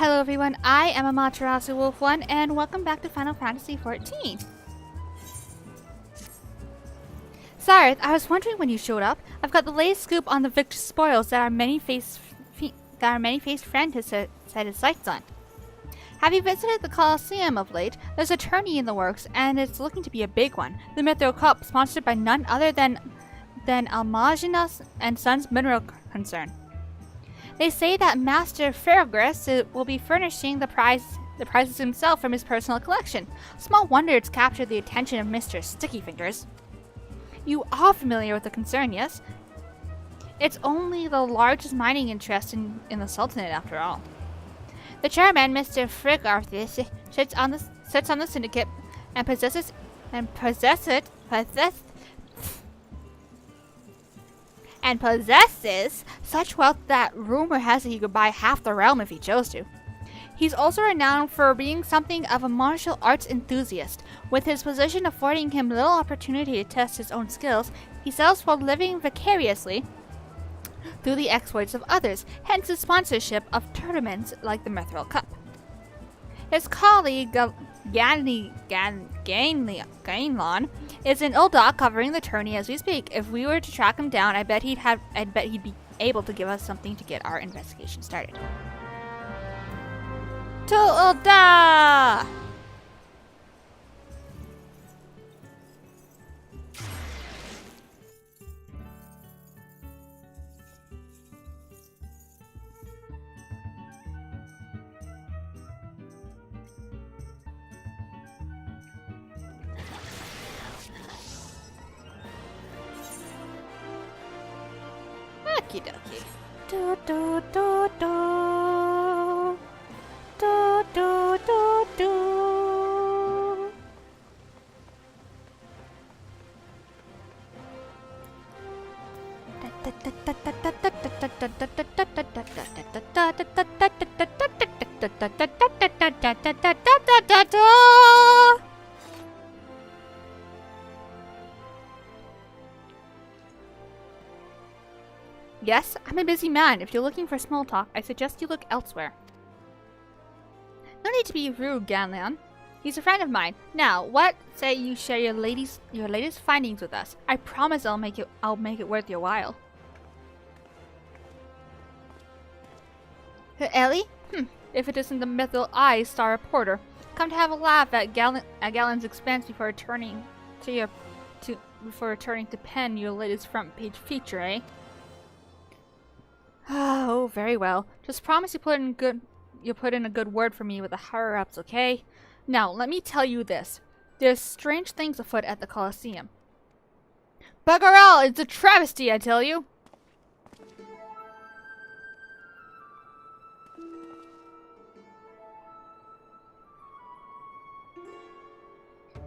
Hello everyone, I am Amaterasu Wolf 1 and welcome back to Final Fantasy XIV. Sarth, I was wondering when you showed up. I've got the latest scoop on the victor spoils that our many-faced friend has set his sights on. Have you visited the Colosseum of late? There's a tourney in the works and it's looking to be a big one. The Mithril Cup, sponsored by none other than Almaginas and Sons Mineral Concern. They say that Master Ferragus will be furnishing the prizes himself from his personal collection. Small wonder it's captured the attention of Mr. Sticky Fingers. You are familiar with the concern, yes? It's only the largest mining interest in the Sultanate, after all. The chairman, Mr. Frigarthis, sits on the syndicate and possesses such wealth that rumor has it he could buy half the realm if he chose to. He's also renowned for being something of a martial arts enthusiast. With his position affording him little opportunity to test his own skills, he sells while living vicariously through the exploits of others, hence his sponsorship of tournaments like the Mithril Cup. His colleague, Gainlon, is in Ul'dah covering the tourney as we speak. If we were to track him down, I bet he'd be able to give us something to get our investigation started. To Ul'dah! Okie dokie. Do do do do. Do do do do. Yes, I'm a busy man. If you're looking for small talk, I suggest you look elsewhere. No need to be rude, Gainlon. He's a friend of mine. Now, what say you share your latest findings with us? I promise I'll make it worth your while. Ellie? If it isn't the Mithril Eye Star Reporter, come to have a laugh at Galen's expense before returning to pen your latest front page feature, eh? Oh, very well. Just promise you'll put in a good word for me with the higher-ups, okay? Now, let me tell you this. There's strange things afoot at the Colosseum. Bugger all! It's a travesty, I tell you!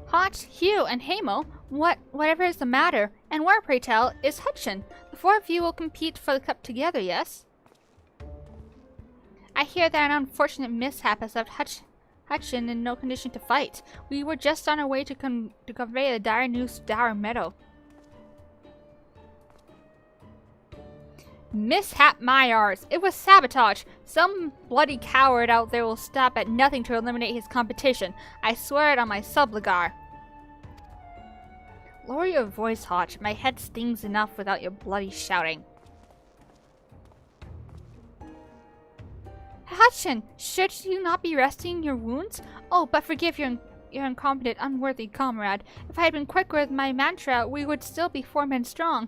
Hotch, Hugh, and Hamo, whatever is the matter? And where, pray tell, is Hutchin? The four of you will compete for the cup together, yes? I hear that an unfortunate mishap has left Hutchin in no condition to fight. We were just on our way to convey the dire news to Dower Meadow. Mishap my arse! It was sabotage! Some bloody coward out there will stop at nothing to eliminate his competition. I swear it on my subligar. Lower your voice, Hotch. My head stings enough without your bloody shouting. Hutchin, should you not be resting your wounds? Oh, but forgive your incompetent, unworthy comrade. If I had been quicker with my mantra, we would still be 4 men strong.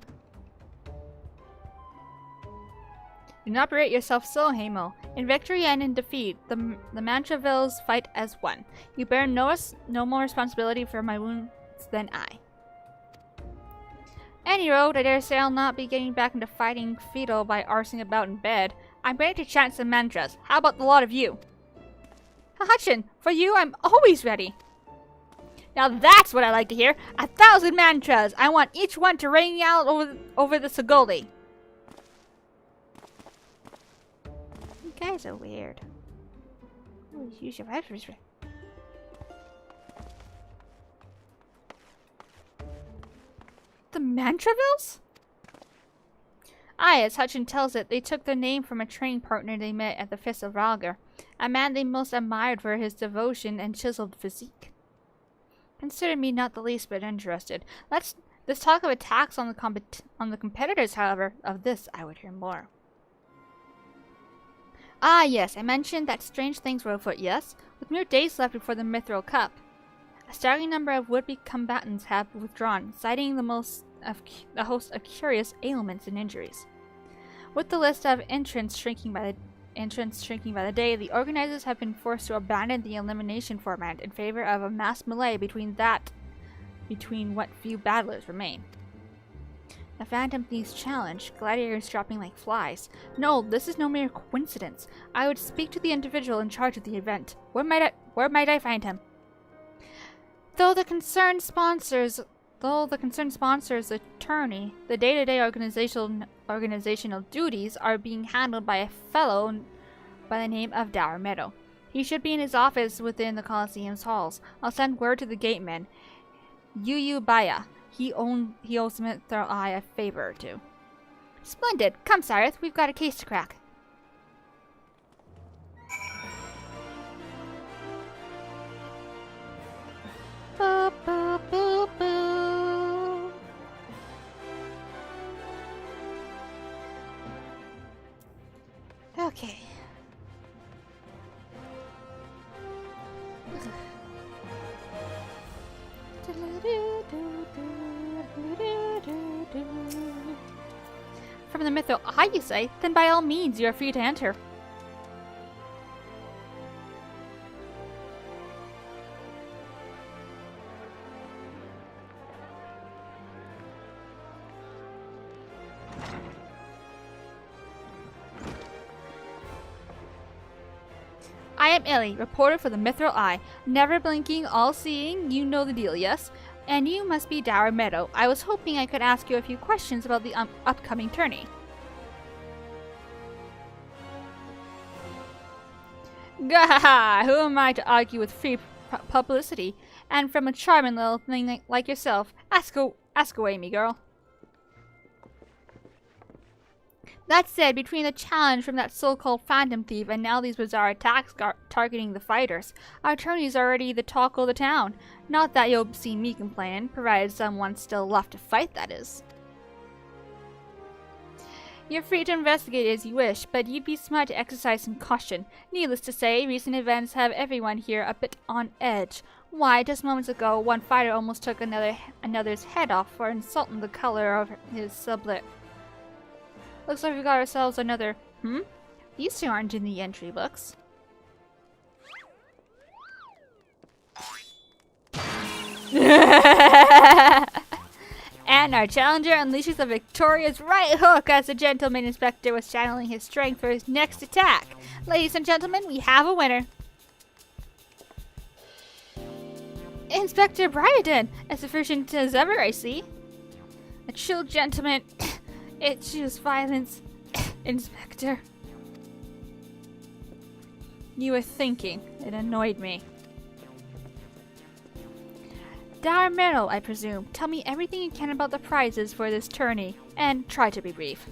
Do not berate yourself so, Hamo. In victory and in defeat, the Mantravilles fight as one. You bear no more responsibility for my wounds than I. Any road, I dare say I'll not be getting back into fighting fetal by arsing about in bed. I'm ready to chant some mantras. How about the lot of you? Hutchin, for you, I'm always ready. Now that's what I like to hear. 1,000 mantras. I want each one to ring out over the Sagoli. You guys are weird. Always use your headphones. The Mantravilles? Aye, as Hutchin tells it, they took their name from a training partner they met at the Fist of Valgar, a man they most admired for his devotion and chiseled physique. Consider me not the least bit interested. Let's talk of attacks on the competitors, however. Of this I would hear more. Ah, yes, I mentioned that strange things were afoot, yes? With mere days left before the Mithril Cup. A staggering number of would-be combatants have withdrawn, citing a host of curious ailments and injuries. With the list of entrants shrinking by the day, the organizers have been forced to abandon the elimination format in favor of a mass melee between what few battlers remain. A Phantom Thieves challenge, gladiators dropping like flies. No, this is no mere coincidence. I would speak to the individual in charge of the event. Where might I find him? Though the concerned sponsors the tourney, the day-to-day organizational duties are being handled by a fellow by the name of Dour Meadow. He should be in his office within the Colosseum's halls. I'll send word to the gateman, Yu Baya. He owes Mithril Eye a favor or two. Splendid. Come, Cyrith, we've got a case to crack. Boo, boo, boo, boo. Okay. From the Mithril Eye, you say? Then by all means, you are free to enter. I am Ellie, reporter for the Mithril Eye. Never blinking, all-seeing, you know the deal, yes? And you must be Dour Meadow. I was hoping I could ask you a few questions about the upcoming tourney. Gah! Who am I to argue with free publicity? And from a charming little thing like yourself. Ask away, me girl. That said, between the challenge from that so-called Phantom Thief and now these bizarre attacks targeting the fighters, our tourney's already the talk of the town. Not that you'll see me complaining, provided someone's still left to fight, that is. You're free to investigate as you wish, but you'd be smart to exercise some caution. Needless to say, recent events have everyone here a bit on edge. Why, just moments ago, one fighter almost took another's head off for insulting the color of his sublet. Looks like we got ourselves another... These two aren't in the entry books. And our challenger unleashes a victorious right hook as the gentleman inspector was channeling his strength for his next attack. Ladies and gentlemen, we have a winner. Inspector Briarden, as efficient as ever, I see. A chill gentleman. It chooses violence, Inspector. You were thinking. It annoyed me. Dour Meadow, I presume. Tell me everything you can about the prizes for this tourney, and try to be brief.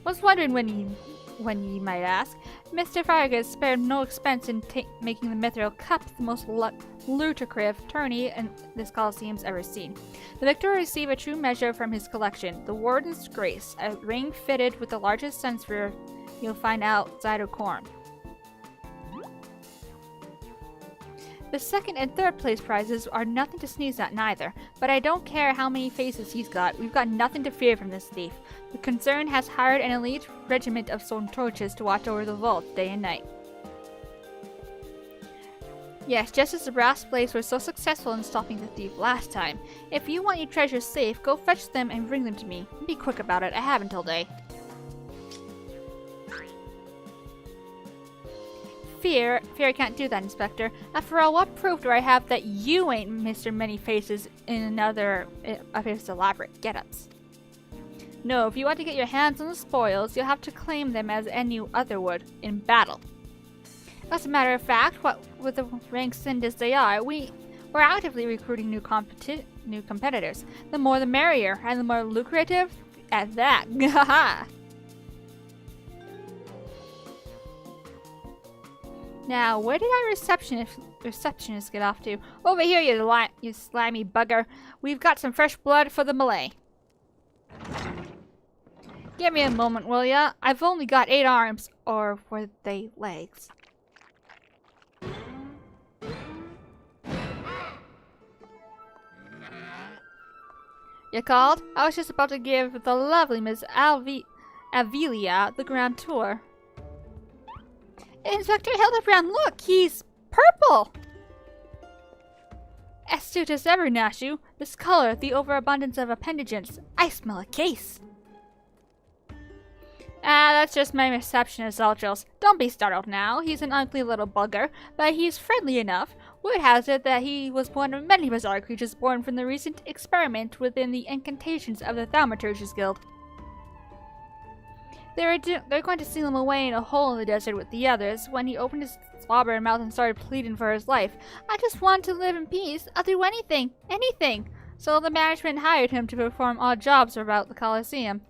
Was wondering when you might ask. Mr. Vargas spared no expense in making the Mithril Cup the most lucrative tourney this Colosseum's ever seen. The victor will receive a true measure from his collection, the Warden's Grace, a ring fitted with the largest sun sphere you'll find outside of Corn. The second and third place prizes are nothing to sneeze at neither, but I don't care how many faces he's got, we've got nothing to fear from this thief. The concern has hired an elite regiment of stone torches to watch over the vault day and night. Yes, just as the brass blades were so successful in stopping the thief last time. If you want your treasures safe, go fetch them and bring them to me. Be quick about it, I have until day. Fear can't do that, Inspector. After all, what proof do I have that you ain't Mr. Many Faces in another of his elaborate get-ups? No, if you want to get your hands on the spoils, you'll have to claim them as any other would in battle. As a matter of fact, what with the ranks thinned as they are, we're actively recruiting new competitors. The more the merrier, and the more lucrative at that. Haha. Now, where did our receptionist get off to? Over here, you slimy bugger. We've got some fresh blood for the Malay. Give me a moment, will ya? I've only got 8 arms. Or were they legs? You called? I was just about to give the lovely Miss Avelia the grand tour. Inspector Hildebrand, look! He's purple! Astute as ever, Nashu. This color, the overabundance of appendages. I smell a case. Ah, that's just my receptionist, Ultros. Don't be startled now. He's an ugly little bugger, but he's friendly enough. Word has it that he was one of many bizarre creatures born from the recent experiment within the incantations of the Thaumaturges Guild. They're going to seal him away in a hole in the desert with the others. When he opened his slobbering mouth and started pleading for his life, I just want to live in peace. I'll do anything, anything. So the management hired him to perform odd jobs about the Colosseum.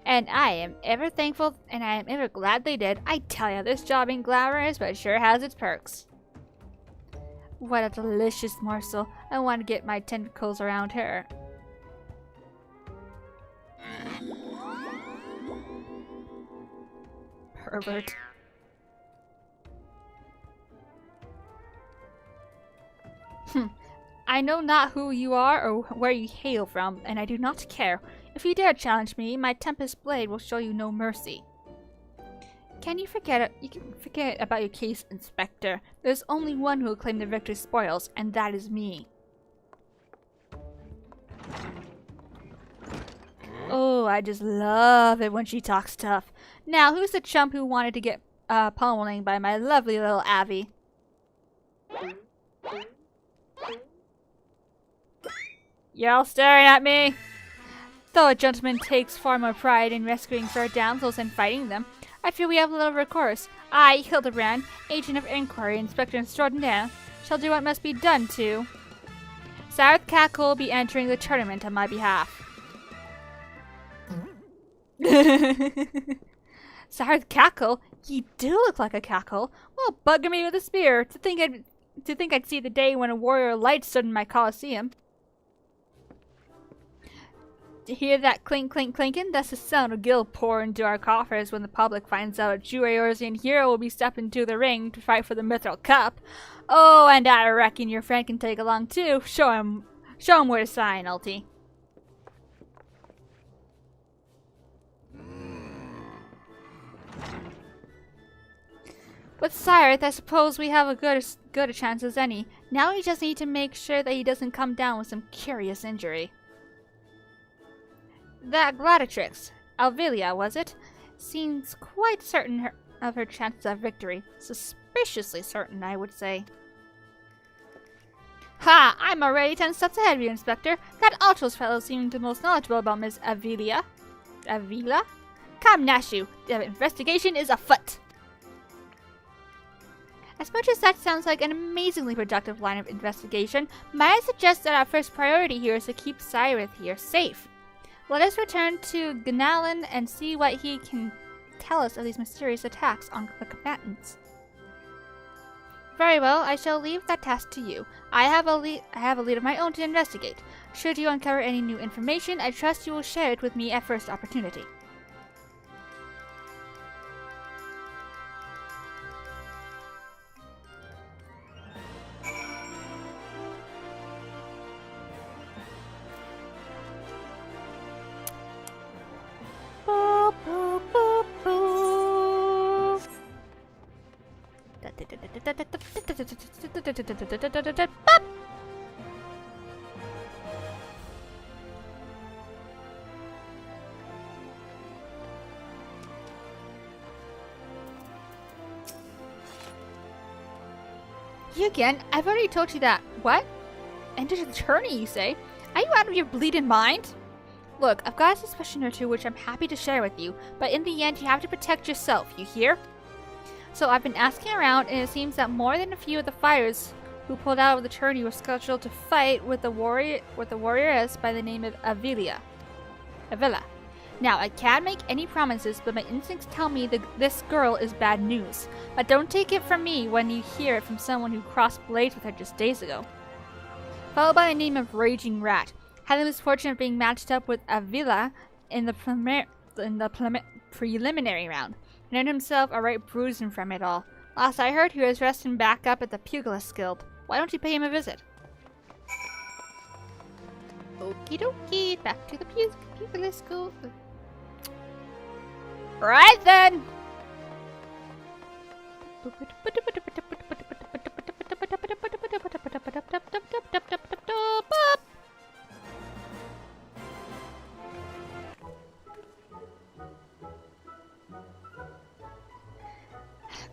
And I am ever thankful and I am ever glad they did. I tell you, this job ain't glamorous, but it sure has its perks. What a delicious morsel. I want to get my tentacles around her. Pervert. I know not who you are or where you hail from, and I do not care. If you dare challenge me, my Tempest Blade will show you no mercy. Can you forget about your case, Inspector? There's only one who will claim the victor's spoils, and that is me. Oh, I just love it when she talks tough. Now, who's the chump who wanted to get pummeling by my lovely little Avi? You're all staring at me? Though a gentleman takes far more pride in rescuing fair damsels than fighting them, I fear we have little recourse. I, Hildebrand, agent of inquiry, Inspector Extraordinaire, shall do what must be done to... Sareth Cackle will be entering the tournament on my behalf. Sareth Cackle? You do look like a cackle. Well, bugger me with a spear to think I'd see the day when a warrior of light stood in my Colosseum. To hear that clink clink clinking, that's the sound of gil pour into our coffers when the public finds out a true Eorzean hero will be stepping into the ring to fight for the Mithril Cup. Oh, and I reckon your friend can take along too. Show him where to sign, Ulti. With Cyrith, I suppose we have as good a chance as any. Now we just need to make sure that he doesn't come down with some curious injury. That Gladiatrix, Alvilia, was it? Seems quite certain of her chances of victory. Suspiciously certain, I would say. Ha! I'm already 10 steps ahead of you, Inspector. That Ultros fellow seemed the most knowledgeable about Miss Avelia. Avila? Come, Nashu. The investigation is afoot. As much as that sounds like an amazingly productive line of investigation, might I suggest that our first priority here is to keep Cyrith here safe. Let us return to Gnalan and see what he can tell us of these mysterious attacks on the combatants. Very well, I shall leave that task to you. I have a lead of my own to investigate. Should you uncover any new information, I trust you will share it with me at first opportunity. You again? I've already told you that. What? Enter the tourney, you say? Are you out of your bleeding mind? Look, I've got a suspicion or two which I'm happy to share with you, but in the end you have to protect yourself, you hear? So I've been asking around, and it seems that more than a few of the fighters who pulled out of the tourney were scheduled to fight with the warrioress by the name of Avelia. Avila. Now, I can't make any promises, but my instincts tell me that this girl is bad news. But don't take it from me when you hear it from someone who crossed blades with her just days ago. Followed by the name of Raging Rat, had the misfortune of being matched up with Avila in the preliminary round, and earned himself a right bruising from it all. Last I heard, he was resting back up at the Pugilist Guild. Why don't you pay him a visit? Okie dokie, back to the Pugilist Guild. Right then!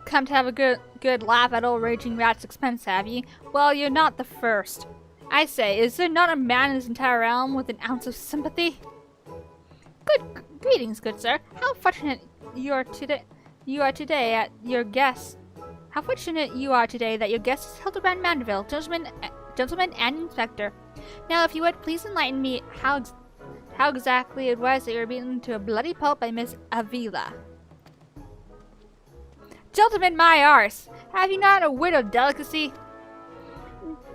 Come to have a good laugh at old Raging Rat's expense, have ye? Well, you're not the first. I say, is there not a man in this entire realm with an ounce of sympathy? Greetings, good sir. How fortunate you are today at your guest. How fortunate you are today that your guest is Hildebrand Mandeville, gentleman and inspector. Now, if you would please enlighten me how exactly it was that you were beaten to a bloody pulp by Miss Avila. Gentlemen, my arse! Have you not a widowed delicacy?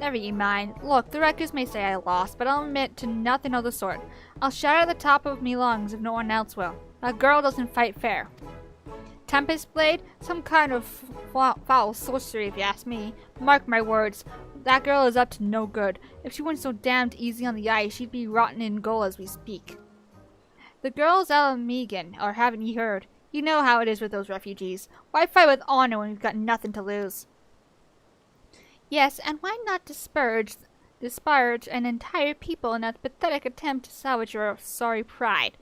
Never ye mind. Look, the records may say I lost, but I'll admit to nothing of the sort. I'll shout at the top of me lungs if no one else will. A girl doesn't fight fair. Tempest Blade? Some kind of foul sorcery, if you ask me. Mark my words, that girl is up to no good. If she wasn't so damned easy on the eye, she'd be rotten in goal as we speak. The girl's Alamegan, or haven't ye heard? You know how it is with those refugees. Why fight with honor when we've got nothing to lose? Yes, and why not disparage an entire people in a pathetic attempt to salvage your sorry pride?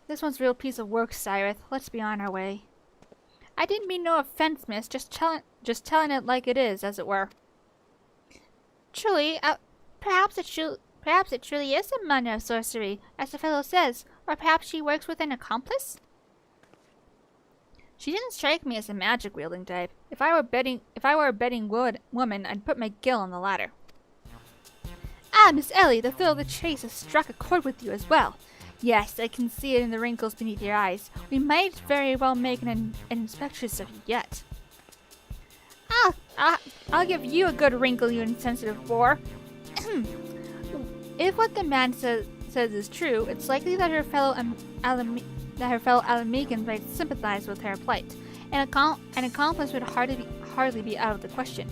This one's a real piece of work, Cyrith. Let's be on our way. I didn't mean no offense, miss. Just telling it like it is, as it were. Truly, perhaps it truly is a manner of sorcery, as the fellow says, or perhaps she works with an accomplice. She didn't strike me as a magic-wielding type. If I were a betting woman, I'd put my gill on the latter. Ah, Miss Ellie, the thrill of the chase has struck a chord with you as well. Yes, I can see it in the wrinkles beneath your eyes. We might very well make an inspectress of you yet. I'll give you a good wrinkle, you insensitive boar. If what the man says is true, it's likely that her fellow Alamegans might sympathize with her plight, and an accomplice would hardly be out of the question.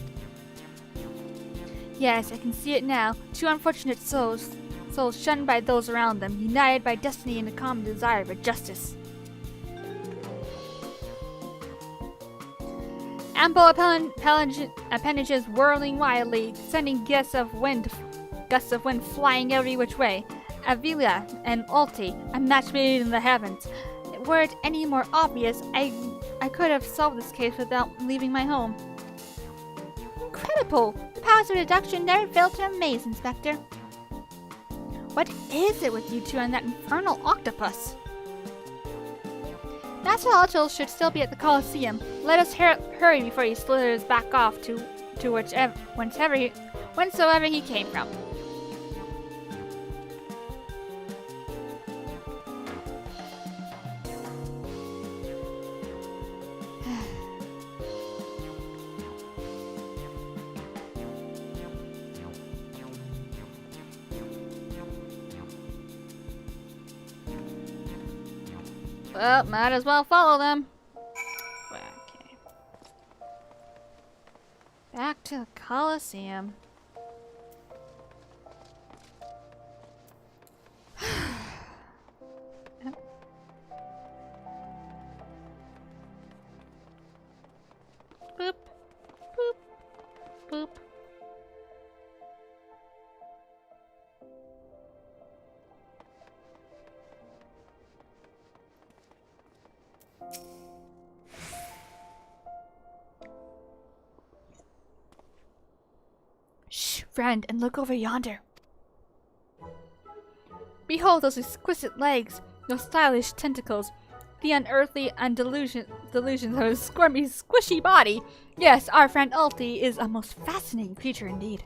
Yes, I can see it now. Two unfortunate souls shunned by those around them, united by destiny and a common desire for justice. Ample appendages whirling wildly, sending gusts of wind flying every which way. Avila and Ulti, a match made in the heavens. Were it any more obvious, I could have solved this case without leaving my home. Incredible! The powers of deduction never fail to amaze, Inspector. What is it with you two and that infernal octopus? Master Alchel should still be at the Colosseum. Let us hurry before he slithers back off to whensoever he came from. Well, might as well follow them. Okay. Back to the Colosseum. Boop. Boop. Boop. Shh, friend, and look over yonder. Behold those exquisite legs, those stylish tentacles, the unearthly delusions of his squirmy, squishy body. Yes, our friend Ulti is a most fascinating creature indeed.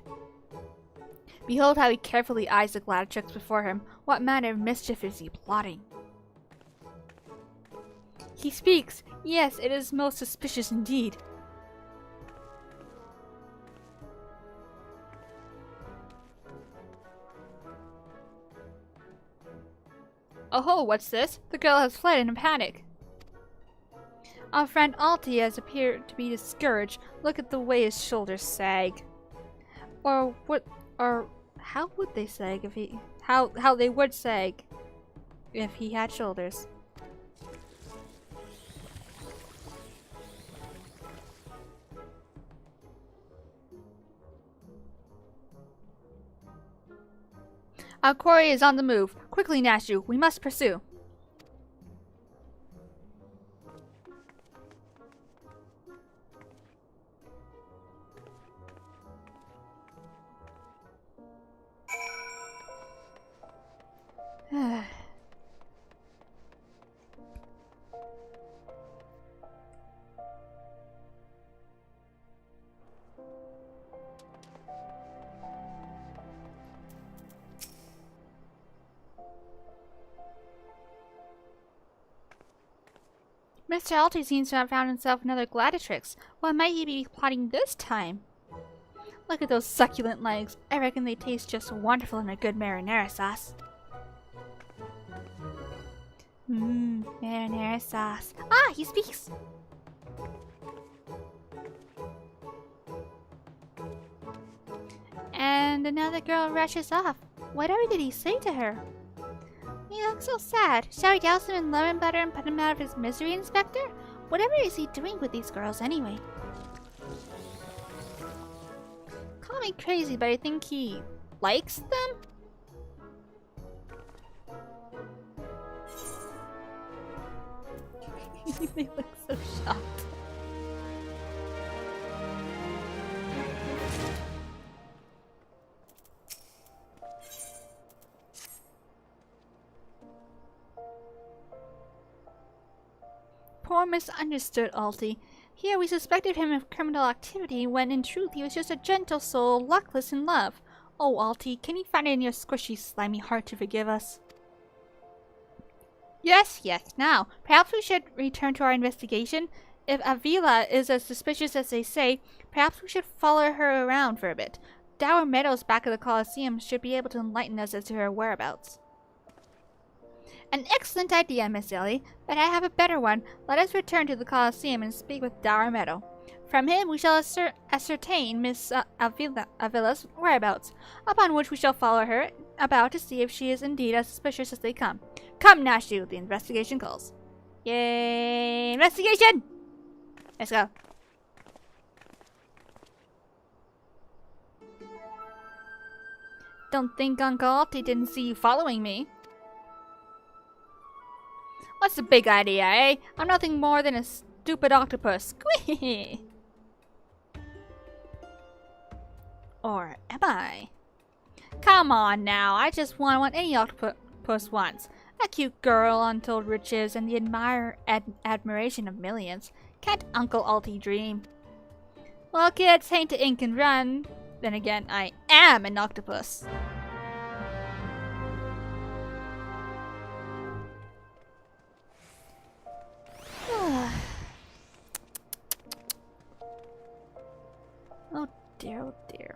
Behold how he carefully eyes the gladiatrix before him. What manner of mischief is he plotting? He speaks. Yes, it is most suspicious indeed. Oh, what's this? The girl has fled in a panic. Our friend Alti has appeared to be discouraged. Look at the way his shoulders sag. Or how would they sag if he how they would sag if he had shoulders. Our quarry is on the move. Quickly, Nashu, we must pursue. Mr. Alti seems to have found himself another gladiatrix. What might he be plotting this time? Look at those succulent legs. I reckon they taste just wonderful in a good marinara sauce. Marinara sauce. Ah, he speaks! And another girl rushes off. Whatever did he say to her? He looks so sad. Shall we douse him in lemon butter and put him out of his misery, Inspector? Whatever is he doing with these girls anyway? Call me crazy, but I think he likes them? They look so shocked. Poor misunderstood Alti. Here we suspected him of criminal activity when in truth he was just a gentle soul, luckless in love. Oh, Alti, can you find it in your squishy, slimy heart to forgive us? Yes. Now, perhaps we should return to our investigation. If Avila is as suspicious as they say, perhaps we should follow her around for a bit. Dour Meadows back of the Colosseum should be able to enlighten us as to her whereabouts. An excellent idea, Miss Ellie, but I have a better one. Let us return to the Colosseum and speak with Dour Meadow. From him we shall ascertain Miss Avila's whereabouts, upon which we shall follow her about to see if she is indeed as suspicious as they come. Come, Nashu, the investigation calls. Yay! Investigation! Let's go. Don't think Uncle Alti didn't see you following me. What's the big idea, eh? I'm nothing more than a stupid octopus. Squee! Or am I? Come on now, I just want what any octopus wants. A cute girl, untold riches, and the admiration of millions. Can't Uncle Alti dream? Well, kids, hate to ink and run. Then again, I am an octopus. Oh dear, oh dear.